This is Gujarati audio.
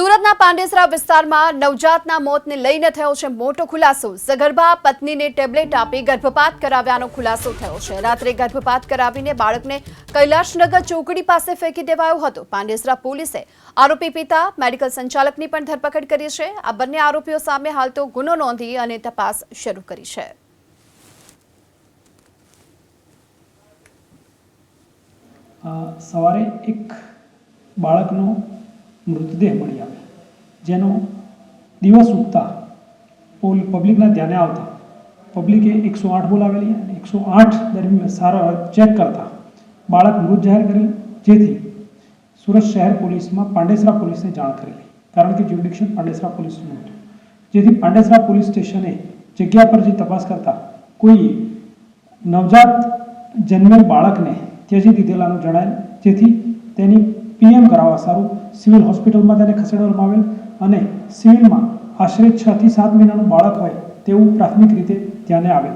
સુરતના પાંડેસરા વિસ્તારમાં નવજાતના મોતને લઈને થયો છે મોટો ખુલાસો। સગર્ભા પત્નીને ટેબ્લેટ આપી ગર્ભપાત કરાવ્યાનો ખુલાસો થયો છે। રાત્રે ગર્ભપાત કરાવીને બાળકને કૈલાશનગર ચોકડી પાસે ફેંકી દેવાયો હતો। પાંડેસરા પોલીસે આરોપી પિતા મેડિકલ સંચાલકની પણ ધરપકડ કરી છે। આ બંને આરોપીઓ સામે હાલ તો ગુનો નોંધી અને તપાસ શરૂ કરી છે। સવારે એક બાળકનો મૃતદેહ મળી આવ્યો, જેનો દિવસ ઉગતા પબ્લિકના ધ્યાને આવતા પબ્લિકે 108 બોલાવેલી અને 108 દરમિયાન સારવાર ચેક કરતા બાળક મૃત જાહેર કરેલ, જેથી સુરત શહેર પોલીસમાં પાંડેસરા પોલીસને જાણ કરેલી, કારણ કે જ્યુરિડિક્શન પાંડેસરા પોલીસનું હતું। જેથી પાંડેસરા પોલીસ સ્ટેશને જગ્યા પર જે તપાસ કરતા કોઈ નવજાત જન્મેલ બાળકને ત્યજી દીધેલાનું જણાયેલ, જેથી તેની પીએમ કરાવવા સારું સિવિલ હોસ્પિટલમાં તેને ખસેડવામાં આવેલ અને સિવિલમાં આશરે 6 થી 7 મહિનાનું બાળક હોય તેવું પ્રાથમિક રીતે ધ્યાને આવેલ।